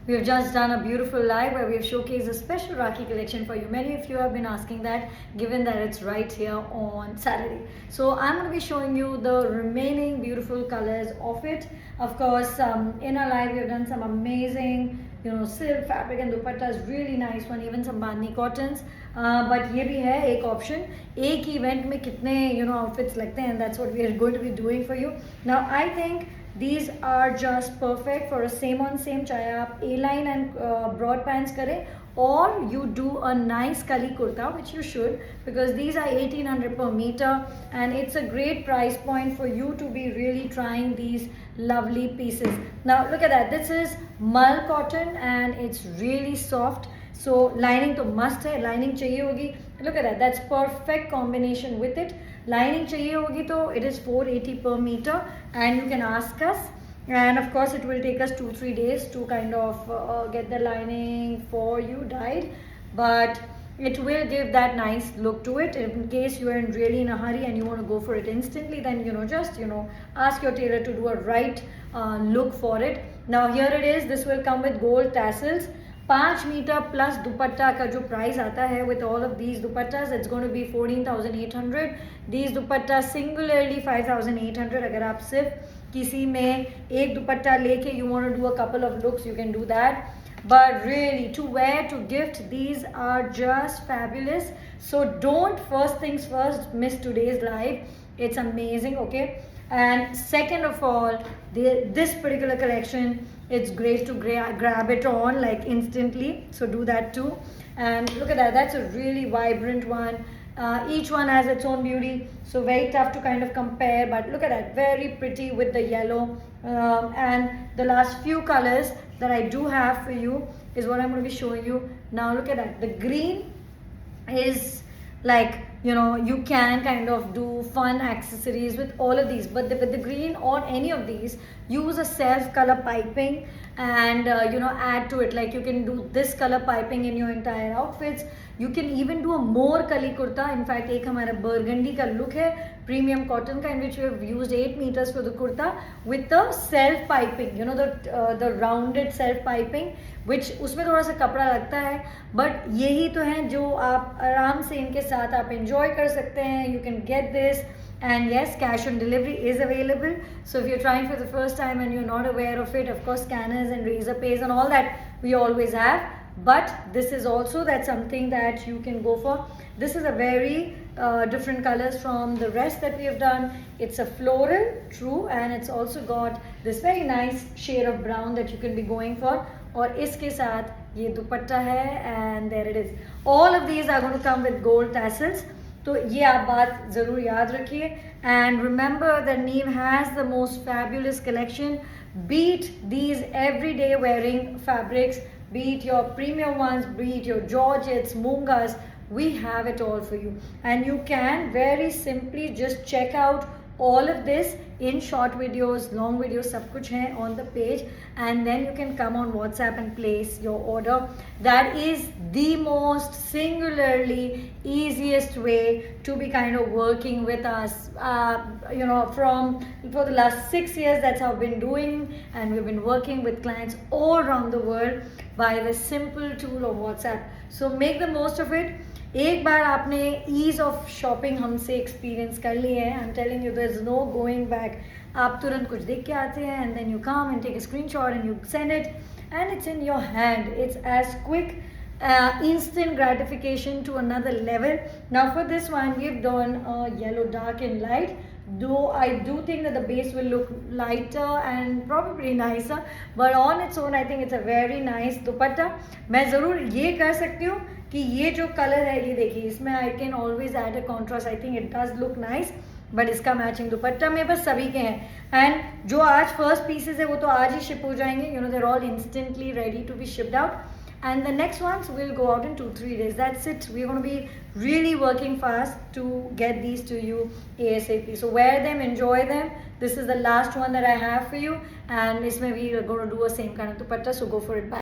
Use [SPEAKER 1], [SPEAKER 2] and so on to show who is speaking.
[SPEAKER 1] We have just done a beautiful live where we have showcased a special Rakhi collection for you. Many of you have been asking that, given that it's right here on Saturday. So I'm going to be showing you the remaining beautiful colors of it. Of course, in our live we have done some amazing, silk fabric and dupatta is really nice one, even some bandhni cottons. But ये भी है एक option. एक ही event में कितने outfits लगते हैं, and that's what we are going to be doing for you. Now I think these are just perfect for a same on same, चाहे आप A-line and broad pants करें, or you do a nice kali kurta, which you should, because these are 1800 per meter and it's a great price point for you to be really trying these lovely pieces. Now look at that, this is mal cotton and it's really soft. So lining to must hai, lining chahiye hogi. Look at that, that's perfect combination with it. Lining chahiye hogi to it is 480 per meter, and you can ask us, and of course it will take us 2-3 days to kind of get the lining for you dyed, but it will give that nice look to it. In case you are really in a hurry and you want to go for it instantly, then just ask your tailor to do a right look for it. Now here it is, this will come with gold tassels. 5 metre plus dupatta का जो price आता है with all of these dupattas, it's going to be 14,800. These dupatta singularly 5,800. अगर आप सिर्फ किसी में एक दुपट्टा लेके you want to do a couple of looks, you can do that. But really, to wear, to gift, these are just fabulous. So don't, first things first, miss today's live. It's amazing, okay? And second of all, this particular collection, it's great to grab it on like instantly, so do that too. And look at that, that's a really vibrant one. Each one has its own beauty, so very tough to kind of compare, but look at that, very pretty with the yellow. And the last few colors that I do have for you is what I'm going to be showing you now. Look at that, the green is like, you can kind of do fun accessories with all of these, but with the green or any of these, use a self color piping and add to it. Like you can do this color piping in your entire outfits. You can even do a more kali kurta. In fact, एक हमारा burgundy का look है premium cotton का, in which we have used 8 meters for the kurta with the self piping, the rounded self piping, which उसमें थोड़ा सा कपड़ा लगता है, but यही तो है जो आप आराम से इनके साथ आप enjoy कर सकते हैं. You can get this, and yes, cash on delivery is available. So if you're trying for the first time and you're not aware of it, of course scanners and razor pays and all that we always have, but this is also that's something that you can go for. This is a very different colors from the rest that we have done. It's a floral, true, and it's also got this very nice shade of brown that you can be going for. और इसके साथ ये दुपट्टा है, and there it is. All of these are going to come with gold tassels. तो ये आप बात ज़रूर याद रखिए. And remember that Neem has the most fabulous collection. Beat these everyday wearing fabrics, be it your premium ones, be it your Georgettes, Mungas, we have it all for you. And you can very simply just check out all of this in short videos, long videos, सब कुछ है on the page, and then you can come on WhatsApp and place your order. That is the most singularly easiest way to be kind of working with us. For the last 6 years, that's how I've been doing, and we've been working with clients all around the world by the simple tool of WhatsApp. So make the most of it. एक बार आपने ease of shopping हमसे experience कर ली है, I am telling you there is no going back. आप तुरंत कुछ देख के आते हैं and then you come and take a screenshot and you send it and it's in your hand. It's as quick, instant gratification to another level. Now for this one we've done yellow, dark and light, though I do think that the base will look lighter and probably nicer, but on its own I think it's a very nice दुपट्टा. मैं ज़रूर ये कर सकती हूँ कि ये जो colour है ये देखिए, इसमें I can always add a contrast. I think it does look nice, but इसका मैचिंग दुपट्टा मेरे पास सभी के हैं. एंड जो आज फर्स्ट पीसेस है वो तो आज ही शिप हो जाएंगे. There all instantly ready to be shipped out, and the next ones will go out in 2-3 days. That's it. We're going to be really working fast to get these to you ASAP. So wear them, enjoy them. This is the last one that I have for you, and isme we are going to do a same kind of dupatta, so go for it. Bye.